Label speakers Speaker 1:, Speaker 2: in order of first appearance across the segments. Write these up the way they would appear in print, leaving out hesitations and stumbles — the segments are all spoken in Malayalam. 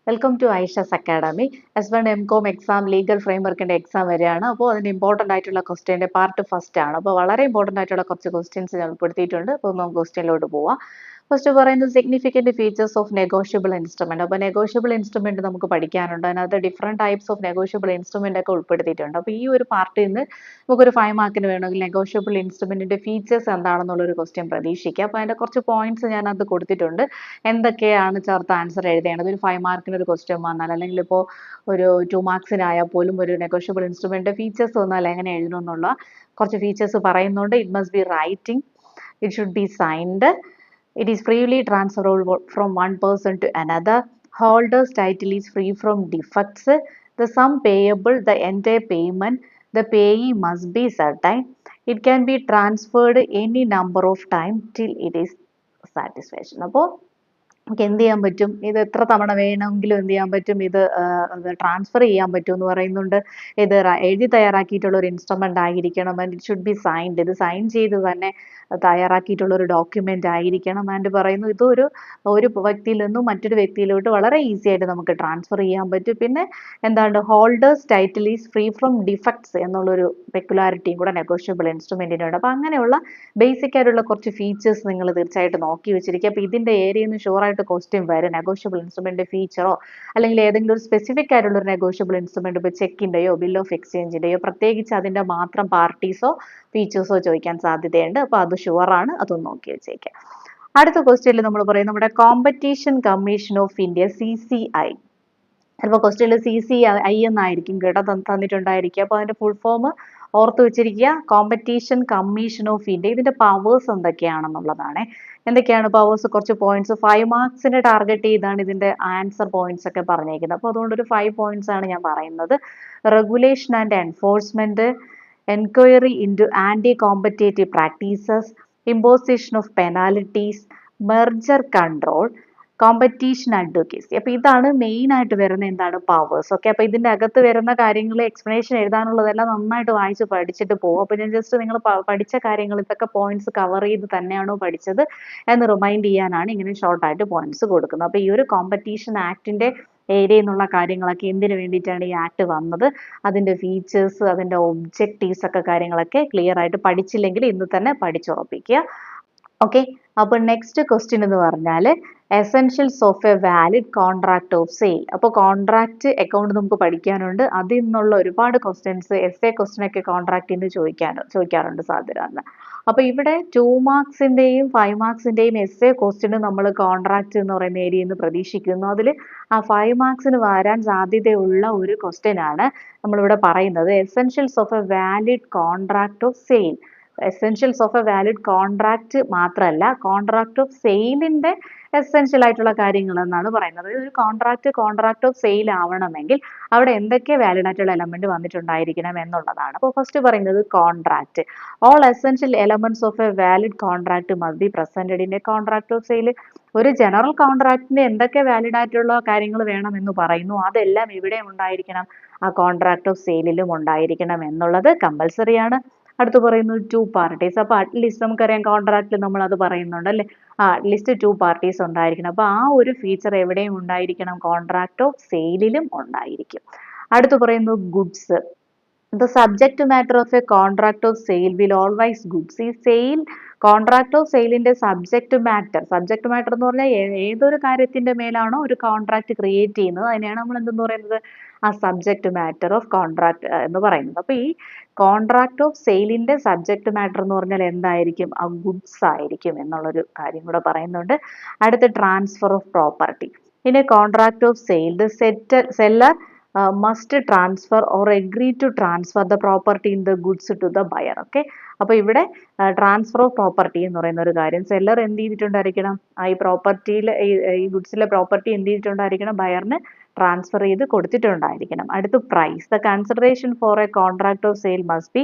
Speaker 1: Welcome to Aishas academy. S1 M.Com exam legal ഫ്രെയിംവർക്കിന്റെ എക്സാം വരെയാണ്. അപ്പോൾ അതിന് ഇമ്പോർട്ടൻ്റ് ആയിട്ടുള്ള ക്വസ്റ്റ്യൻ്റെ പാർട്ട് ഫസ്റ്റ് ആണ്. അപ്പോൾ വളരെ ഇമ്പോർട്ടൻ്റ് ആയിട്ടുള്ള കുറച്ച് ക്വസ്റ്റ്യൻസ് ഞാൻ ഉൾപ്പെടുത്തിയിട്ടുണ്ട്. അപ്പോൾ നമുക്ക് ക്വസ്റ്റ്യനിലോട്ട് പോവാം. ഫസ്റ്റ് പറയുന്നത് significant features of negotiable instrument. അപ്പോൾ നെഗോഷ്യബിൾ ഇൻസ്ട്രുമെന്റ് നമുക്ക് പഠിക്കാനുണ്ട്. അതിനകത്ത് different types of negotiable instrument ഒക്കെ ഉൾപ്പെടുത്തിയിട്ടുണ്ട്. അപ്പോൾ ഈ ഒരു പാർട്ടിൽ നിന്ന് നമുക്കൊരു 5 മാർക്കിന് വേണമെങ്കിൽ നെഗോഷ്യബിൾ ഇൻസ്ട്രുമെന്റിന്റെ ഫീച്ചേഴ്സ് എന്താണെന്നുള്ളൊരു ക്വസ്റ്റ്യൻ പ്രതീക്ഷിക്കുക. അപ്പോൾ അതിൻ്റെ കുറച്ച് പോയിന്റ്സ് ഞാനത് കൊടുത്തിട്ടുണ്ട്. എന്തൊക്കെയാണ് ചേർത്ത് ആൻസർ എഴുതേണ്ടത്. ഒരു 5 മാർക്കിന് ഒരു ക്വസ്റ്റ്യൻ വന്നാൽ അല്ലെങ്കിൽ ഇപ്പോൾ ഒരു 2 മാർക്സിനായാൽ പോലും ഒരു നെഗോഷ്യബിൾ ഇൻസ്ട്രുമെന്റ് ഫീച്ചേഴ്സ് വന്നാൽ എങ്ങനെ എഴുതണം എന്നുള്ള കുറച്ച് ഫീച്ചേഴ്സ് പറയുന്നുണ്ട്. It must be writing, it should be signed, it is freely transferable from one person to another, holder's title is free from defects, the sum payable, the entire payment, the payee must be certain, it can be transferred any number of time till it is satisfaction. അപ്പോൾ നമുക്ക് എന്ത് ചെയ്യാൻ പറ്റും, ഇത് എത്ര തവണ വേണമെങ്കിലും എന്ത് ചെയ്യാൻ പറ്റും, ഇത് ട്രാൻസ്ഫർ ചെയ്യാൻ പറ്റും എന്ന് പറയുന്നുണ്ട്. ഇത് എഴുതി തയ്യാറാക്കിയിട്ടുള്ള ഒരു ഇൻസ്ട്രുമെന്റ് ആയിരിക്കണം. And it should be signed, ഇത് സൈൻ ചെയ്ത് തന്നെ തയ്യാറാക്കിയിട്ടുള്ള ഒരു ഡോക്യുമെന്റ് ആയിരിക്കണം. ആൻഡ് പറയുന്നു ഇതൊരു വ്യക്തിയിൽ നിന്നും മറ്റൊരു വ്യക്തിയിലോട്ട് വളരെ ഈസി ആയിട്ട് നമുക്ക് ട്രാൻസ്ഫർ ചെയ്യാൻ പറ്റും. പിന്നെ എന്താണ്, holders title is free from defects എന്നുള്ളൊരു പെക്കുലാരിറ്റിയും കൂടെ നെഗോഷ്യബിൾ ഇൻസ്ട്രുമെന്റിനുണ്ട്. അപ്പോൾ അങ്ങനെയുള്ള ബേസിക് ആയിട്ടുള്ള കുറച്ച് ഫീച്ചേഴ്സ് നിങ്ങൾ തീർച്ചയായിട്ടും നോക്കി വെച്ചിരിക്കുക. അപ്പോൾ ഇതിന്റെ ഏരിയയിൽ നിന്ന് ഷുവറായിട്ട് ക്വസ്റ്റ്യൻ വരും. നെഗോഷ്യബിൾ ഇൻസ്ട്രുമെന്റ് ഫീച്ചറോ അല്ലെങ്കിൽ ഏതെങ്കിലും ഒരു സ്പെസിഫിക് ആയിട്ടുള്ള ഒരു നെഗോഷ്യബിൾ ഇൻസ്ട്രുമെന്റ്, ഇപ്പോൾ ചെക്കിന്റെയോ ബിൽ ഓഫ് എക്സ്ചേഞ്ചിന്റെയോ പ്രത്യേകിച്ച് അതിന്റെ മാത്രം പാർട്ടീസോ ഫീച്ചേഴ്സോ ചോദിക്കാൻ സാധ്യതയുണ്ട്. അപ്പോൾ അത് ഷുവറാണ്, അതൊന്ന് നോക്കി വെച്ചേക്കാം. അടുത്ത ക്വസ്റ്റ്യനിൽ നമ്മൾ പറയും നമ്മുടെ competition commission of India CCI. ചിലപ്പോൾ ക്വസ്റ്റ്യനിൽ CCI എന്നായിരിക്കും കേട്ടോ തന്നിട്ടുണ്ടായിരിക്കുക. അപ്പോൾ അതിന്റെ ഫുൾ ഫോം ഓർത്ത് വെച്ചിരിക്കുക, കോമ്പറ്റീഷൻ കമ്മീഷൻ ഓഫ് ഇന്ത്യ. ഇതിന്റെ പവേഴ്സ് എന്തൊക്കെയാണെന്നുള്ളതാണ്. എന്തൊക്കെയാണ് പവേഴ്സ്, കുറച്ച് പോയിന്റ്സ് 5 മാർക്സിനെ ടാർഗറ്റ് ചെയ്താണ് ഇതിന്റെ ആൻസർ പോയിന്റ്സ് ഒക്കെ പറഞ്ഞേക്കുന്നത്. അപ്പോൾ അതുകൊണ്ട് ഒരു 5 പോയിന്റ്സ് ആണ് ഞാൻ പറയുന്നത്. Regulation and enforcement, enquiry into anti competitive practices, imposition of penalties, merger control, competition advocacy. അപ്പോൾ ഇതാണ് മെയിൻ ആയിട്ട് വരുന്ന എന്താണ് പവേഴ്സ്. ഓക്കെ, അപ്പോൾ ഇതിന്റെ അകത്ത് വരുന്ന കാര്യങ്ങൾ എക്സ്പ്ലനേഷൻ എഴുതാനുള്ളതെല്ലാം നന്നായിട്ട് വായിച്ച് പഠിച്ചിട്ട് പോകും. അപ്പോൾ ഞാൻ ജസ്റ്റ് നിങ്ങൾ പഠിച്ച കാര്യങ്ങൾ ഇതൊക്കെ പോയിന്റ്സ് കവർ ചെയ്ത് തന്നെയാണോ പഠിച്ചത് എന്ന് റിമൈൻഡ് ചെയ്യാനാണ് ഇങ്ങനെ ഷോർട്ട് ആയിട്ട് പോയിന്റ്സ് കൊടുക്കുന്നത്. അപ്പോൾ ഈ ഒരു കോമ്പറ്റീഷൻ ആക്ടിന്റെ ഏരിയ എന്നുള്ള കാര്യങ്ങളൊക്കെ എന്തിനു വേണ്ടിയിട്ടാണ് ഈ ആക്ട് വന്നത്, അതിന്റെ ഫീച്ചേഴ്സ്, അതിന്റെ ഒബ്ജക്റ്റീവ്സ് ഒക്കെ കാര്യങ്ങളൊക്കെ ക്ലിയർ ആയിട്ട് പഠിച്ചില്ലെങ്കിൽ ഇന്ന് തന്നെ പഠിച്ചുറപ്പിക്കുക. ഓക്കെ, അപ്പോൾ നെക്സ്റ്റ് ക്വസ്റ്റ്യൻ എന്ന് പറഞ്ഞാൽ essentials of A valid contract of sale. അപ്പോൾ കോൺട്രാക്ട് അക്കൗണ്ട് നമുക്ക് പഠിക്കാനുണ്ട്. അതിൽ നിന്നുള്ള ഒരുപാട് ക്വസ്റ്റ്യൻസ് ക്വസ്റ്റ്യൻ ഒക്കെ കോൺട്രാക്റ്റിന് ചോദിക്കാറുണ്ട് സാധാരണ. അപ്പോൾ ഇവിടെ 2 മാർക്സിന്റെയും 5 മാർക്സിന്റെയും ക്വസ്റ്റ്യൻ നമ്മൾ കോൺട്രാക്ട് എന്ന് പറയുന്ന ഏരിയയിൽ നിന്ന് പ്രതീക്ഷിക്കുന്നു. അതിൽ ആ 5 മാർക്സിന് വരാൻ സാധ്യതയുള്ള ഒരു ക്വസ്റ്റ്യൻ ആണ് നമ്മളിവിടെ പറയുന്നത്, essentials of A valid contract of sale. Essentials of A valid contract മാത്രമല്ല, കോൺട്രാക്ട് ഓഫ് സെയിലിന്റെ എസെൻഷ്യൽ ആയിട്ടുള്ള കാര്യങ്ങൾ എന്നാണ് പറയുന്നത്. ഒരു കോൺട്രാക്ട് ഓഫ് സെയിൽ ആവണമെങ്കിൽ അവിടെ എന്തൊക്കെ വാലിഡ് ആയിട്ടുള്ള എലമെന്റ് വന്നിട്ടുണ്ടായിരിക്കണം എന്നുള്ളതാണ്. അപ്പോൾ ഫസ്റ്റ് പറയുന്നത് contract. All essential elements of A valid contract must be presented in A contract of sale. ഒരു ജനറൽ കോൺട്രാക്ടിന് എന്തൊക്കെ വാലിഡ് ആയിട്ടുള്ള കാര്യങ്ങൾ വേണം എന്ന് പറയുന്നു, അതെല്ലാം ഇവിടെ ഉണ്ടായിരിക്കണം, ആ കോൺട്രാക്ട് ഓഫ് സെയിലിലും ഉണ്ടായിരിക്കണം എന്നുള്ളത് കമ്പൽസറി ആണ്. അടുത്ത് പറയുന്നു 2 പാർട്ടീസ്. അപ്പോൾ അറ്റ്ലീസ്റ്റ് നമുക്കറിയാം കോൺട്രാക്റ്റിൽ നമ്മൾ അത് പറയുന്നുണ്ട് അല്ലേ, അറ്റ്ലീസ്റ്റ് 2 പാർട്ടീസ് ഉണ്ടായിരിക്കണം. അപ്പോൾ ആ ഒരു ഫീച്ചർ എവിടെയും ഉണ്ടായിരിക്കണം, കോൺട്രാക്ട് ഓഫ് സെയിലിലും ഉണ്ടായിരിക്കും. അടുത്ത് പറയുന്നു goods. The subject matter of a contract of sale will always goods. ഈ കോൺട്രാക്ട് ഓഫ് സെയിലിന്റെ സബ്ജക്ട് മാറ്റർ എന്ന് പറഞ്ഞാൽ ഏതൊരു കാര്യത്തിന്റെ മേലാണോ ഒരു കോൺട്രാക്ട് ക്രിയേറ്റ് ചെയ്യുന്നത് അതിനെയാണ് നമ്മൾ എന്തെന്ന് പറയുന്നത്, ആ സബ്ജക്ട് മാറ്റർ ഓഫ് കോൺട്രാക്ട് എന്ന് പറയുന്നത്. അപ്പോൾ ഈ കോൺട്രാക്ട് ഓഫ് സെയിലിന്റെ സബ്ജക്ട് മാറ്റർ എന്ന് പറഞ്ഞാൽ എന്തായിരിക്കും, ആ ഗുഡ്സ് ആയിരിക്കും എന്നുള്ളൊരു കാര്യം കൂടെ പറയുന്നുണ്ട്. അടുത്ത transfer of property. In A contract of sale the seller must transfer or agree to transfer the property in the goods to the buyer. Okay, അപ്പോൾ ഇവിടെ ട്രാൻസ്ഫർ ഓഫ് പ്രോപ്പർട്ടി എന്ന് പറയുന്ന ഒരു കാര്യം, സെല്ലർ എന്ത് ചെയ്തിട്ടുണ്ടായിരിക്കണം, ഈ പ്രോപ്പർട്ടിയിൽ ഈ ഗുഡ്സിലെ പ്രോപ്പർട്ടി എന്ത് ചെയ്തിട്ടുണ്ടായിരിക്കണം, ബയറിന് ട്രാൻസ്ഫർ ചെയ്ത് കൊടുത്തിട്ടുണ്ടായിരിക്കണം. അടുത്ത് price. The consideration for a contract of sale must be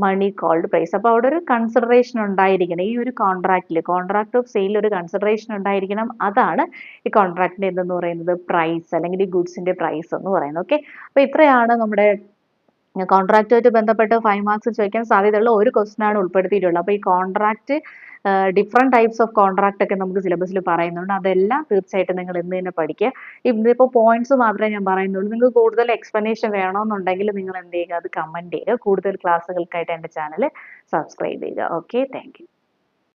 Speaker 1: money called price. അപ്പോൾ അവിടെ ഒരു കൺസിഡറേഷൻ ഉണ്ടായിരിക്കണം. ഈ ഒരു കോൺട്രാക്ട് ഓഫ് സെയിൽ ഒരു കൺസിഡറേഷൻ ഉണ്ടായിരിക്കണം. അതാണ് ഈ കോൺട്രാക്ടിന്റെ എന്തെന്ന് പറയുന്നത്, പ്രൈസ് അല്ലെങ്കിൽ ഈ ഗുഡ്സിന്റെ പ്രൈസ് എന്ന് പറയുന്നത്. ഓക്കെ, അപ്പോൾ ഇത്രയാണ് നമ്മുടെ കോൺട്രാക്റ്റുമായിട്ട് ബന്ധപ്പെട്ട് 5 മാർക്സ് ചോദിക്കാൻ സാധ്യതയുള്ള ഒരു ക്വസ്റ്റ്യൻ ആണ് ഉൾപ്പെടുത്തിയിട്ടുള്ളത്. അപ്പോൾ ഈ contract different types of contract ഒക്കെ നമുക്ക് സിലബസിൽ പറയുന്നുണ്ട്. അതെല്ലാം തീർച്ചയായിട്ടും നിങ്ങൾ ഇന്ന് തന്നെ പഠിക്കുക. ഇതിപ്പോൾ പോയിന്റ്സ് മാത്രമേ ഞാൻ പറയുന്നുള്ളൂ. നിങ്ങൾക്ക് കൂടുതൽ എക്സ്പ്ലനേഷൻ വേണമെന്നുണ്ടെങ്കിൽ നിങ്ങൾ എന്ത് ചെയ്യുക, അത് കമന്റ് ചെയ്യുക. കൂടുതൽ ക്ലാസ്സുകൾക്കായിട്ട് എൻ്റെ ചാനൽ സബ്സ്ക്രൈബ് ചെയ്യുക. Okay, thank you.